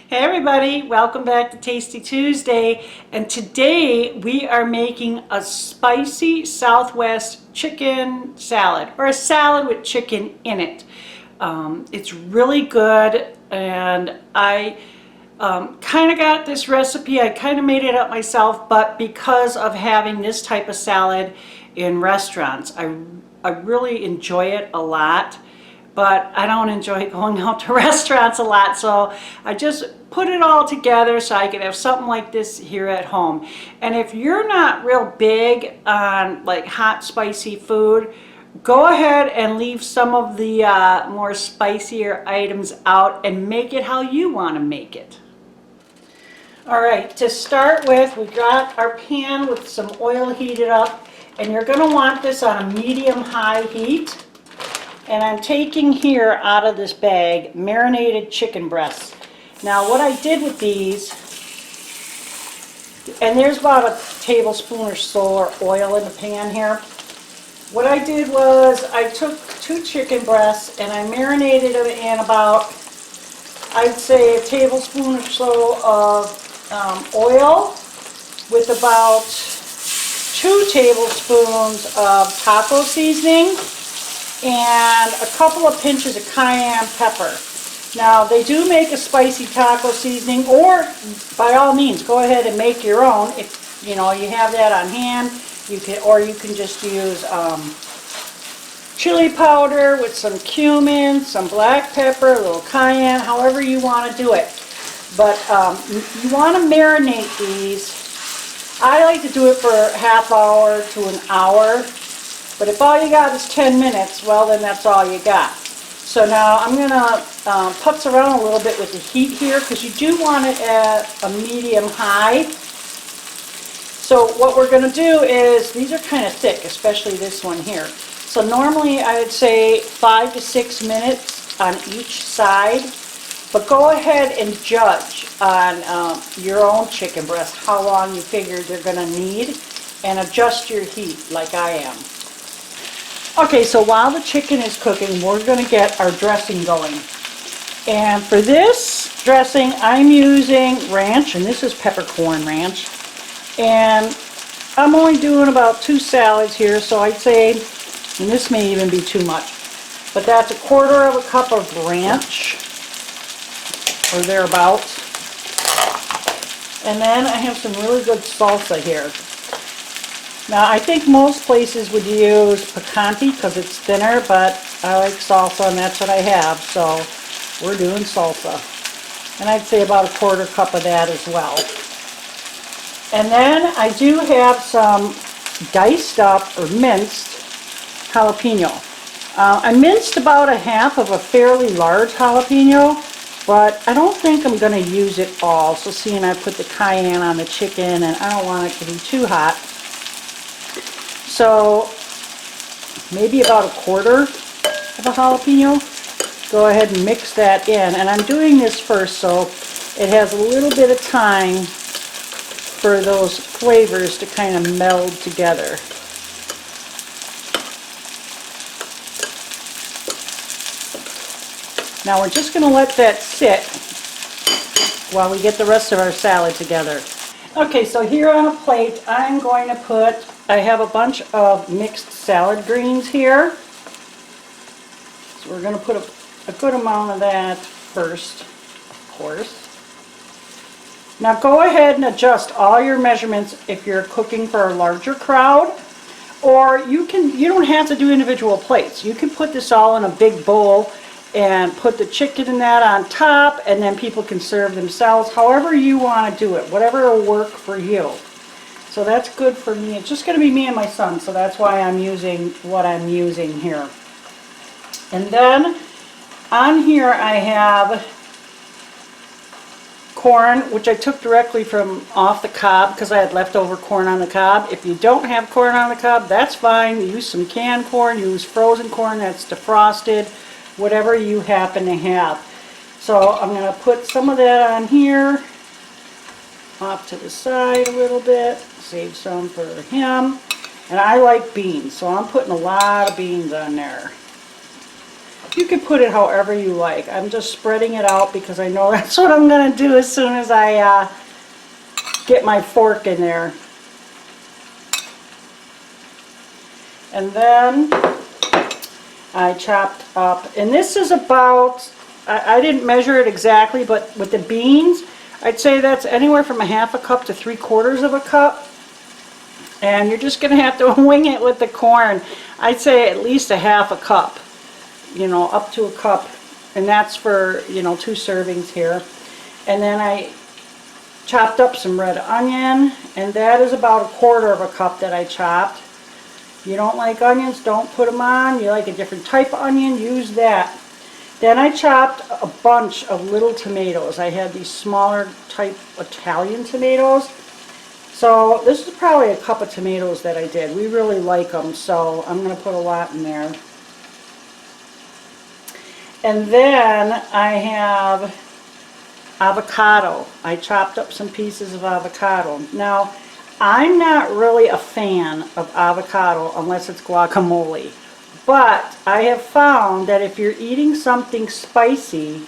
Hey everybody, welcome back to Tasty Tuesday, and today we are making a spicy Southwest chicken salad, or a salad with chicken in it. It's really good, and I kind of got this recipe. I kind of made it up myself, but because of having this type of salad in restaurants, I really enjoy it a lot. But I don't enjoy going out to restaurants a lot, so I just put it all together so I could have something like this here at home. And if you're not real big on like hot, spicy food, go ahead and leave some of the more spicier items out and make it how you want to make it. All right, to start with, we got our pan with some oil heated up, and you're going to want this on a medium-high heat. And I'm taking here out of this bag marinated chicken breasts. Now what I did with these, and there's about a tablespoon or so of oil in the pan here. What I did was I took 2 chicken breasts and I marinated them in about, I'd say, a tablespoon or so of oil with about 2 tablespoons of taco seasoning and a couple of pinches of cayenne pepper. Now they do make a spicy taco seasoning, or by all means go ahead and make your own. If you know you have that on hand, you can, or you can just use chili powder with some cumin, some black pepper, a little cayenne, however you want to do it. But you want to marinate these. I like to do it for a half hour to an hour. But if all you got is 10 minutes, well then that's all you got. So now I'm going to putz around a little bit with the heat here, because you do want it at a medium-high. So what we're going to do is, these are kind of thick, especially this one here. So normally I would say 5 to 6 minutes on each side. But go ahead and judge on your own chicken breast how long you figure they're going to need, and adjust your heat like I am. Okay, so while the chicken is cooking, we're going to get our dressing going. And for this dressing, I'm using ranch, and this is peppercorn ranch. And I'm only doing about 2 salads here, so I'd say, and this may even be too much, but that's 1/4 cup of ranch, or thereabouts. And then I have some really good salsa here. Now, I think most places would use picante because it's thinner, but I like salsa and that's what I have, so we're doing salsa. And I'd say about 1/4 cup of that as well. And then I do have some diced up or minced jalapeno. I minced about 1/2 of a fairly large jalapeno, but I don't think I'm going to use it all. So seeing I put the cayenne on the chicken and I don't want it to be too hot. So maybe about 1/4 of a jalapeno. Go ahead and mix that in. And I'm doing this first so it has a little bit of time for those flavors to kind of meld together. Now we're just going to let that sit while we get the rest of our salad together. Okay, so here on a plate I'm going to put, I have a bunch of mixed salad greens here. So we're going to put a good amount of that first, of course. Now go ahead and adjust all your measurements if you're cooking for a larger crowd, or you don't have to do individual plates. You can put this all in a big bowl and put the chicken in that on top, and then people can serve themselves however you want to do it, whatever will work for you. So that's good for me. It's just going to be me and my son, so that's why I'm using what I'm using here. And then on here I have corn, which I took directly from off the cob because I had leftover corn on the cob. If you don't have corn on the cob, that's fine. Use some canned corn, use frozen corn that's defrosted, whatever you happen to have. So I'm going to put some of that on here, off to the side a little bit, save some for him. And I like beans, so I'm putting a lot of beans on there. You can put it however you like. I'm just spreading it out because I know that's what I'm going to do as soon as I get my fork in there. And then I chopped up, and this is about, I didn't measure it exactly, but with the beans, I'd say that's anywhere from a half a cup to 3/4 of a cup. And you're just going to have to wing it with the corn. I'd say at least a half a cup, you know, up to a cup. And that's for, you know, 2 servings here. And then I chopped up some red onion, and that is about 1/4 of a cup that I chopped. If you don't like onions, don't put them on. You like a different type of onion, use that. Then I chopped a bunch of little tomatoes. I had these smaller type Italian tomatoes. So this is probably a cup of tomatoes that I did. We really like them, so I'm going to put a lot in there. And then I have avocado. I chopped up some pieces of avocado. Now, I'm not really a fan of avocado unless it's guacamole. But I have found that if you're eating something spicy,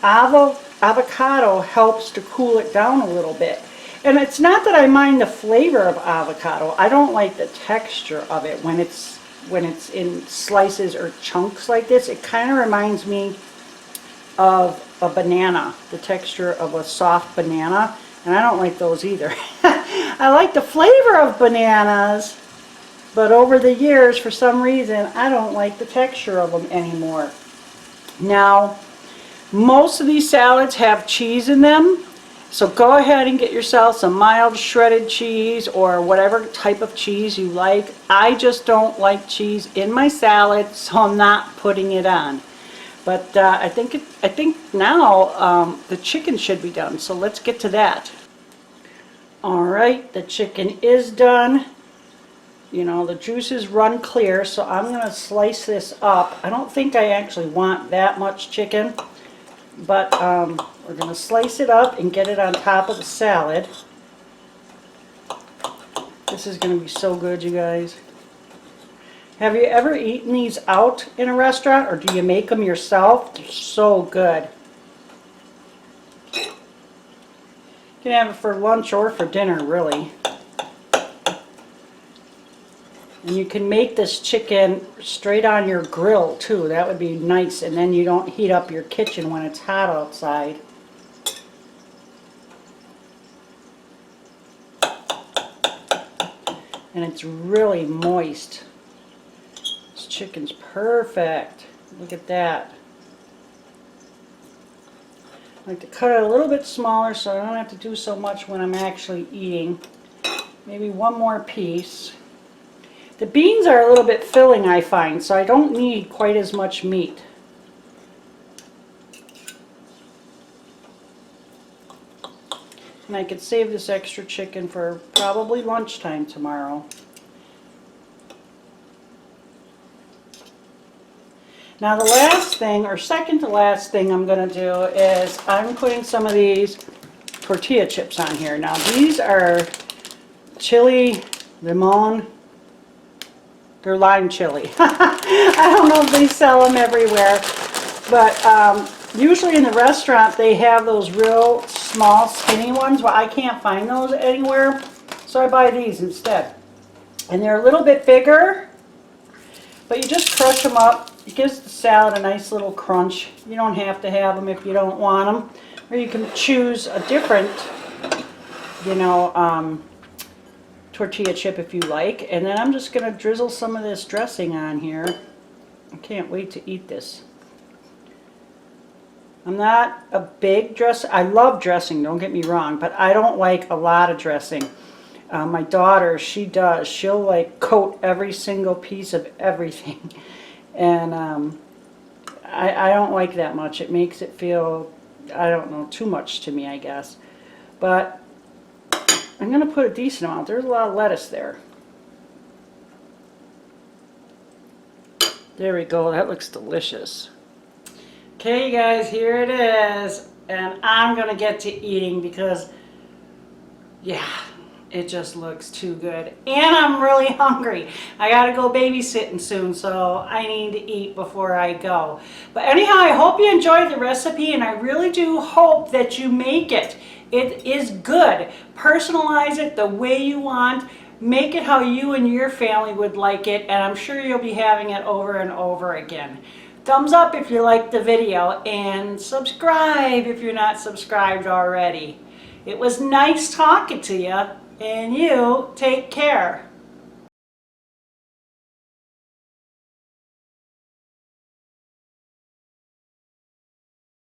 avocado helps to cool it down a little bit. And it's not that I mind the flavor of avocado. I don't like the texture of it when it's in slices or chunks like this. It kind of reminds me of a banana, the texture of a soft banana, and I don't like those either. I like the flavor of bananas, but over the years, for some reason, I don't like the texture of them anymore. Now, most of these salads have cheese in them. So go ahead and get yourself some mild shredded cheese or whatever type of cheese you like. I just don't like cheese in my salad, so I'm not putting it on. But I think now the chicken should be done, so let's get to that. All right, the chicken is done. You know, the juices run clear, so I'm going to slice this up. I don't think I actually want that much chicken, but we're going to slice it up and get it on top of the salad. This is going to be so good, you guys. Have you ever eaten these out in a restaurant, or do you make them yourself? They're so good. You can have it for lunch or for dinner, really. And you can make this chicken straight on your grill, too. That would be nice, and then you don't heat up your kitchen when it's hot outside. And it's really moist. This chicken's perfect. Look at that. I like to cut it a little bit smaller so I don't have to do so much when I'm actually eating. Maybe one more piece. The beans are a little bit filling, I find, so I don't need quite as much meat. And I could save this extra chicken for probably lunchtime tomorrow. Now the last thing, or second to last thing I'm going to do is I'm putting some of these tortilla chips on here. Now these are chili limon. They're lime chili. I don't know if they sell them everywhere, but usually in the restaurant they have those real small skinny ones. Well, I can't find those anywhere, so I buy these instead. And they're a little bit bigger, but you just crush them up. It gives the salad a nice little crunch. You don't have to have them if you don't want them, or you can choose a different, you know, tortilla chip if you like. And then I'm just going to drizzle some of this dressing on here. I can't wait to eat this. I'm not a big dressing. I love dressing, don't get me wrong, but I don't like a lot of dressing. My daughter, she does. She'll like coat every single piece of everything. And I don't like that much. It makes it feel, I don't know, too much to me, I guess. But I'm going to put a decent amount. There's a lot of lettuce there. There we go. That looks delicious. Okay, you guys, here it is. And I'm going to get to eating because, yeah, It just looks too good. And I'm really hungry. I gotta go babysitting soon, so I need to eat before I go. But anyhow, I hope you enjoyed the recipe, and I really do hope that you make it. It is good. Personalize it the way you want. Make it how you and your family would like it, and I'm sure you'll be having it over and over again. Thumbs up if you liked the video, and subscribe if you're not subscribed already. It was nice talking to you, and you take care.